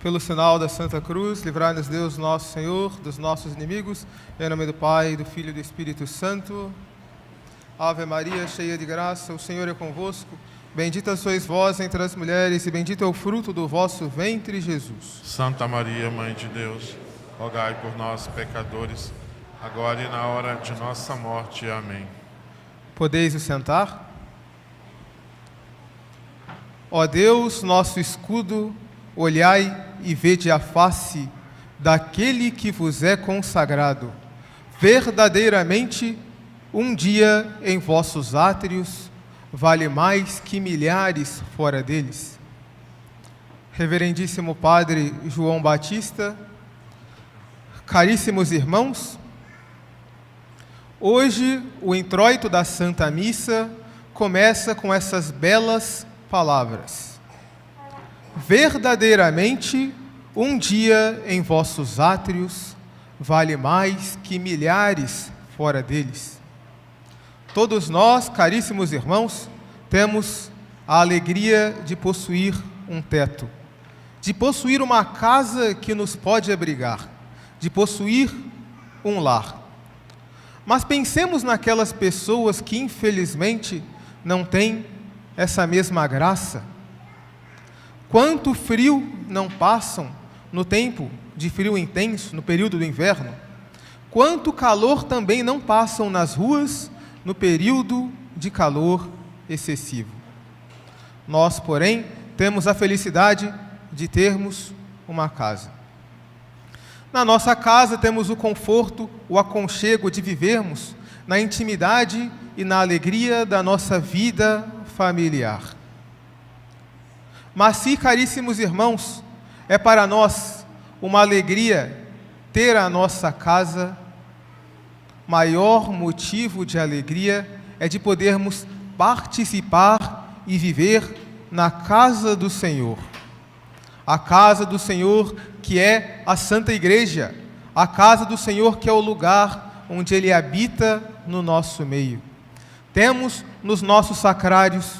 Pelo sinal da Santa Cruz, livrai-nos Deus, nosso Senhor, dos nossos inimigos, em nome do Pai, do Filho e do Espírito Santo. Ave Maria, cheia de graça, o Senhor é convosco. Bendita sois vós entre as mulheres, e bendito é o fruto do vosso ventre, Jesus. Santa Maria, Mãe de Deus, rogai por nós, pecadores, agora e na hora de nossa morte. Amém. Podeis vos sentar? Ó Deus, nosso escudo, olhai e vede a face daquele que vos é consagrado. Verdadeiramente, um dia em vossos átrios vale mais que milhares fora deles. Reverendíssimo Padre João Batista, caríssimos irmãos, hoje o introito da Santa Missa começa com essas belas palavras. Verdadeiramente, um dia em vossos átrios vale mais que milhares fora deles. Todos nós, caríssimos irmãos, temos a alegria de possuir um teto, de possuir uma casa que nos pode abrigar, de possuir um lar. Mas pensemos naquelas pessoas que, infelizmente, não têm essa mesma graça. Quanto frio não passam no tempo de frio intenso, no período do inverno? Quanto calor também não passam nas ruas no período de calor excessivo? Nós, porém, temos a felicidade de termos uma casa. Na nossa casa temos o conforto, o aconchego de vivermos na intimidade e na alegria da nossa vida familiar. Mas se, caríssimos irmãos, é para nós uma alegria ter a nossa casa, maior motivo de alegria é de podermos participar e viver na casa do Senhor. A casa do Senhor que é a Santa Igreja, a casa do Senhor que é o lugar onde Ele habita no nosso meio. Temos nos nossos sacrários,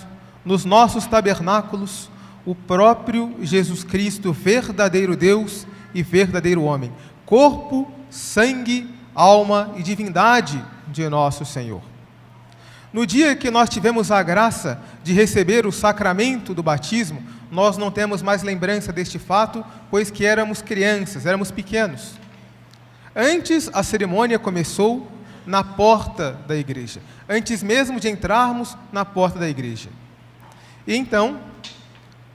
nos nossos tabernáculos, o próprio Jesus Cristo, verdadeiro Deus e verdadeiro homem, corpo, sangue, alma e divindade de nosso Senhor. No dia que nós tivemos a graça de receber o sacramento do batismo, nós não temos mais lembrança deste fato, pois que éramos crianças, éramos pequenos. Antes, a cerimônia começou na porta da igreja, antes mesmo de entrarmos na porta da igreja. E então,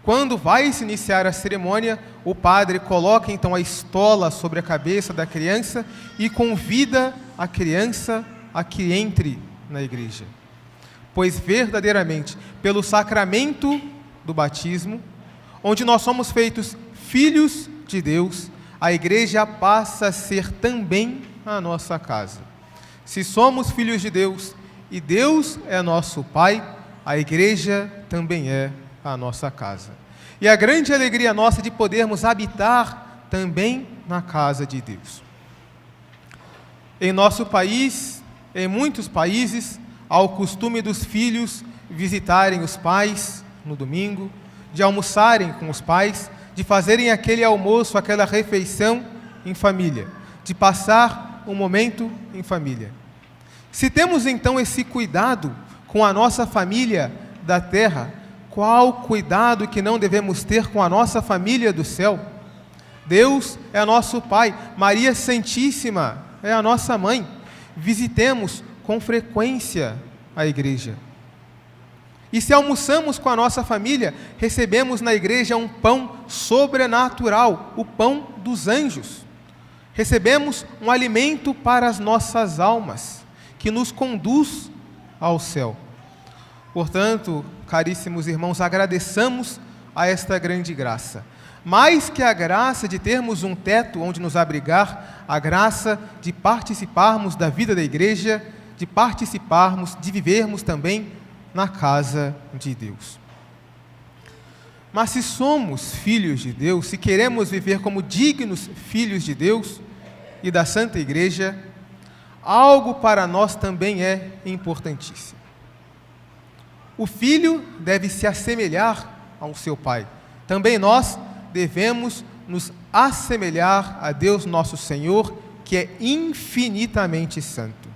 quando vai se iniciar a cerimônia, o padre coloca então a estola sobre a cabeça da criança e convida a criança a que entre na igreja. Pois verdadeiramente, pelo sacramento do batismo, onde nós somos feitos filhos de Deus, a igreja passa a ser também a nossa casa. Se somos filhos de Deus e Deus é nosso Pai, a igreja também é a nossa casa. E a grande alegria nossa de podermos habitar também na casa de Deus. Em nosso país, em muitos países, há o costume dos filhos visitarem os pais no domingo, de almoçarem com os pais, de fazerem aquele almoço, aquela refeição em família, de passar um momento em família. Se temos então esse cuidado com a nossa família da terra, qual cuidado que não devemos ter com a nossa família do céu? Deus é nosso Pai, Maria Santíssima é a nossa Mãe. Visitemos com frequência a igreja. E se almoçamos com a nossa família, recebemos na igreja um pão sobrenatural, o pão dos anjos. Recebemos um alimento para as nossas almas, que nos conduz ao céu. Portanto, caríssimos irmãos, agradeçamos a esta grande graça. Mais que a graça de termos um teto onde nos abrigar, a graça de participarmos da vida da igreja, de participarmos, de vivermos também na casa de Deus. Mas se somos filhos de Deus, se queremos viver como dignos filhos de Deus e da Santa Igreja, algo para nós também é importantíssimo. O filho deve se assemelhar ao seu pai. Também nós devemos nos assemelhar a Deus nosso Senhor, que é infinitamente santo.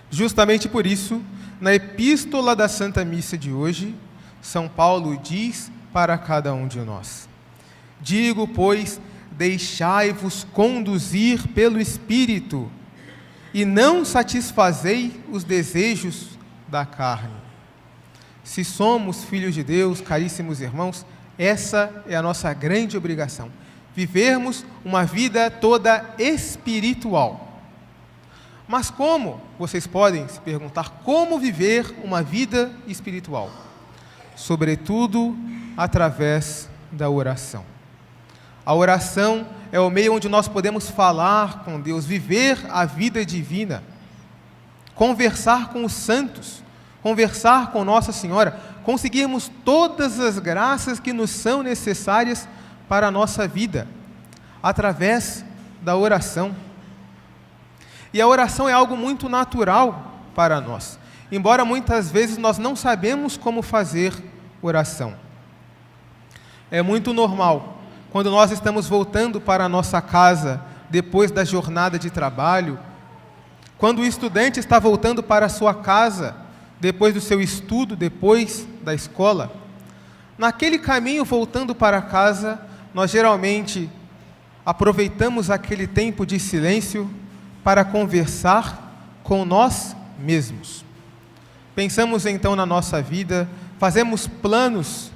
Justamente por isso, na epístola da Santa Missa de hoje, São Paulo diz para cada um de nós: digo, pois, deixai-vos conduzir pelo Espírito, e não satisfazei os desejos da carne. Se somos filhos de Deus, caríssimos irmãos, essa é a nossa grande obrigação: vivermos uma vida toda espiritual. Mas como? Vocês podem se perguntar: como viver uma vida espiritual? Sobretudo através da oração. A oração é o meio onde nós podemos falar com Deus, viver a vida divina, conversar com os santos, conversar com Nossa Senhora, conseguirmos todas as graças que nos são necessárias para a nossa vida, através da oração. E a oração é algo muito natural para nós, embora muitas vezes nós não sabemos como fazer oração. É muito normal, quando nós estamos voltando para a nossa casa depois da jornada de trabalho, quando o estudante está voltando para a sua casa depois do seu estudo, depois da escola, naquele caminho voltando para casa, nós geralmente aproveitamos aquele tempo de silêncio para conversar com nós mesmos. Pensamos então na nossa vida, fazemos planos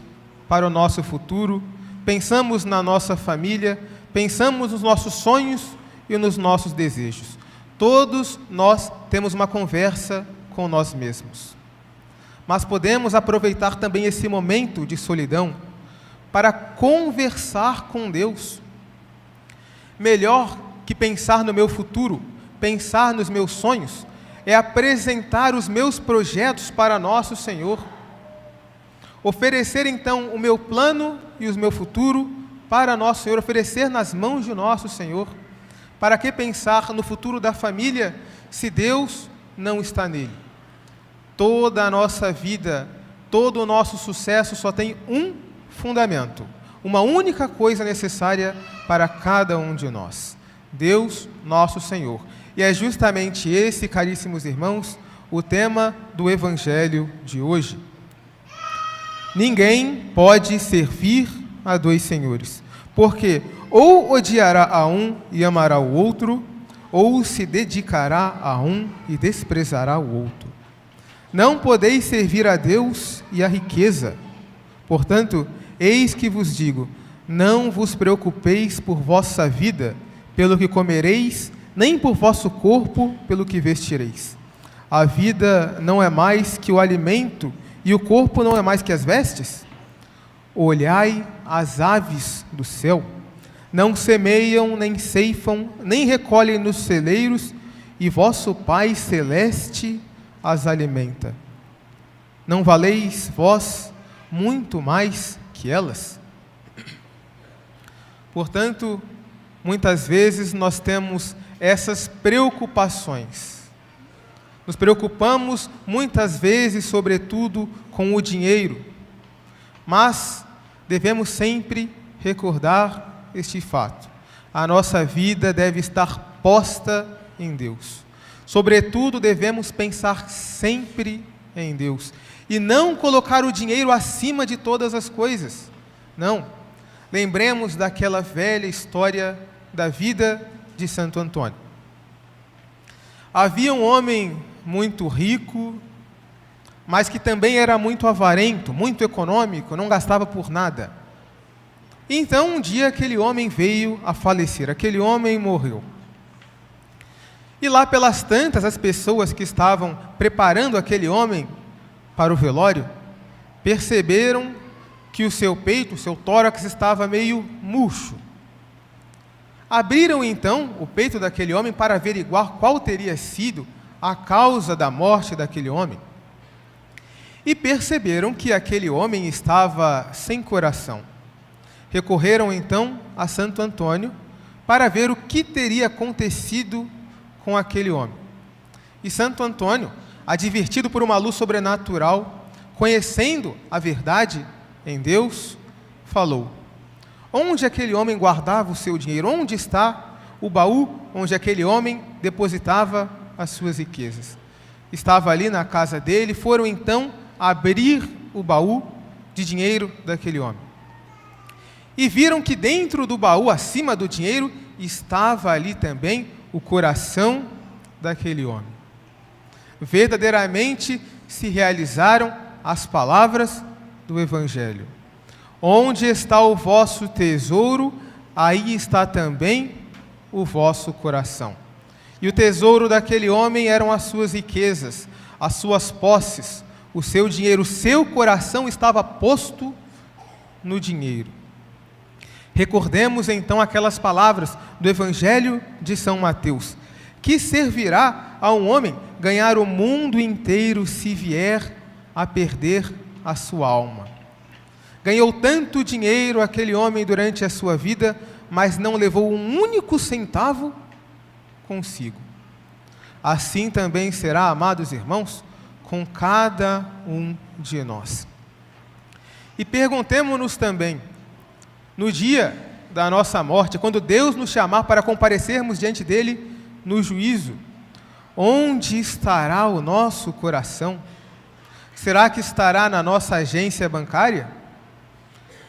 para o nosso futuro, pensamos na nossa família, pensamos nos nossos sonhos e nos nossos desejos. Todos nós temos uma conversa com nós mesmos. Mas podemos aproveitar também esse momento de solidão para conversar com Deus. Melhor que pensar no meu futuro, pensar nos meus sonhos, é apresentar os meus projetos para nosso Senhor. Oferecer então o meu plano e o meu futuro para nosso Senhor, oferecer nas mãos de nosso Senhor. Para que pensar no futuro da família se Deus não está nele? Toda a nossa vida, todo o nosso sucesso só tem um fundamento, uma única coisa necessária para cada um de nós: Deus nosso Senhor. E é justamente esse, caríssimos irmãos, o tema do Evangelho de hoje. Ninguém pode servir a dois senhores, porque ou odiará a um e amará o outro, ou se dedicará a um e desprezará o outro. Não podeis servir a Deus e à riqueza. Portanto, eis que vos digo: não vos preocupeis por vossa vida, pelo que comereis, nem por vosso corpo, pelo que vestireis. A vida não é mais que o alimento, e o corpo não é mais que as vestes? Olhai as aves do céu, não semeiam, nem ceifam, nem recolhem nos celeiros, e vosso Pai Celeste as alimenta. Não valeis vós muito mais que elas? Portanto, muitas vezes nós temos essas preocupações. Nos preocupamos muitas vezes, sobretudo, com o dinheiro, mas devemos sempre recordar este fato: a nossa vida deve estar posta em Deus. Sobretudo, devemos pensar sempre em Deus e não colocar o dinheiro acima de todas as coisas. Não. Lembremos daquela velha história da vida de Santo Antônio. Havia um homem muito rico, mas que também era muito avarento, muito econômico, não gastava por nada. Então, um dia, aquele homem veio a falecer, aquele homem morreu. E lá pelas tantas, as pessoas que estavam preparando aquele homem para o velório, perceberam que o seu peito, o seu tórax estava meio murcho. Abriram então o peito daquele homem para averiguar qual teria sido a causa da morte daquele homem. E perceberam que aquele homem estava sem coração. Recorreram então a Santo Antônio para ver o que teria acontecido com aquele homem. E Santo Antônio, advertido por uma luz sobrenatural, conhecendo a verdade em Deus, falou: Onde aquele homem guardava o seu dinheiro? Onde está o baú onde aquele homem depositava as suas riquezas? Estava ali na casa dele. Foram então abrir o baú de dinheiro daquele homem. E viram que dentro do baú, acima do dinheiro, estava ali também o coração daquele homem. Verdadeiramente se realizaram as palavras do Evangelho. Onde está o vosso tesouro, aí está também o vosso coração. E o tesouro daquele homem eram as suas riquezas, as suas posses, o seu dinheiro. O seu coração estava posto no dinheiro. Recordemos então aquelas palavras do Evangelho de São Mateus. Que servirá a um homem ganhar o mundo inteiro se vier a perder a sua alma? Ganhou tanto dinheiro aquele homem durante a sua vida, mas não levou um único centavo consigo. Assim também será, amados irmãos, com cada um de nós. E perguntemo-nos também, no dia da nossa morte, quando Deus nos chamar para comparecermos diante dele no juízo, onde estará o nosso coração? Será que estará na nossa agência bancária?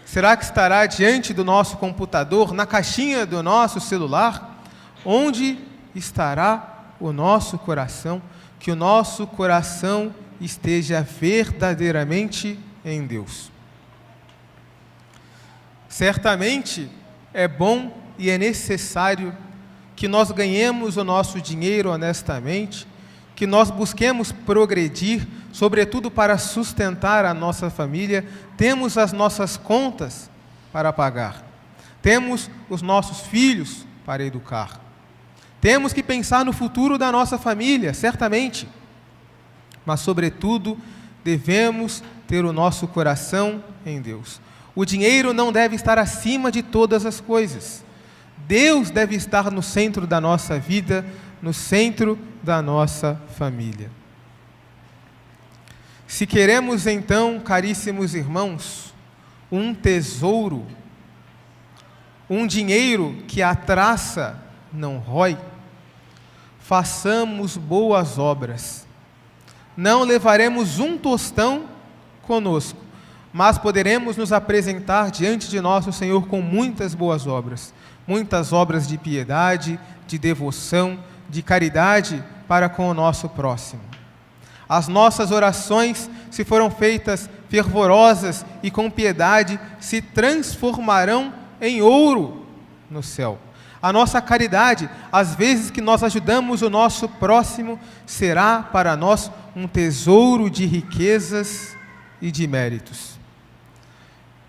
Será que estará diante do nosso computador, na caixinha do nosso celular? Onde estará o nosso coração? Que o nosso coração esteja verdadeiramente em Deus. Certamente é bom e é necessário que nós ganhemos o nosso dinheiro honestamente, que nós busquemos progredir, sobretudo para sustentar a nossa família. Temos as nossas contas para pagar, temos os nossos filhos para educar, temos que pensar no futuro da nossa família, certamente, mas sobretudo devemos ter o nosso coração em Deus. O dinheiro não deve estar acima de todas as coisas. Deus deve estar no centro da nossa vida, no centro da nossa família. Se queremos então, caríssimos irmãos, um tesouro, um dinheiro que a traça não rói, façamos boas obras. Não levaremos um tostão conosco, mas poderemos nos apresentar diante de nosso Senhor com muitas boas obras de piedade, de devoção, de caridade para com o nosso próximo. As nossas orações, se foram feitas fervorosas e com piedade, se transformarão em ouro no céu. A nossa caridade, às vezes que nós ajudamos o nosso próximo, será para nós um tesouro de riquezas e de méritos.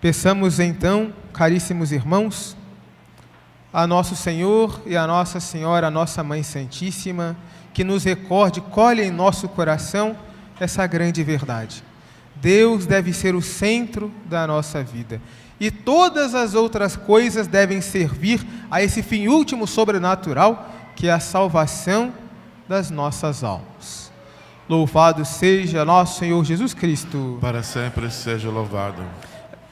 Peçamos então, caríssimos irmãos, a nosso Senhor e a Nossa Senhora, a nossa Mãe Santíssima, que nos recorde, colhe em nosso coração essa grande verdade. Deus deve ser o centro da nossa vida. E todas as outras coisas devem servir a esse fim último sobrenatural, que é a salvação das nossas almas. Louvado seja nosso Senhor Jesus Cristo. Para sempre seja louvado.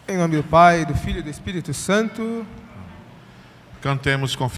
Em nome do Pai, do Filho e do Espírito Santo. Cantemos com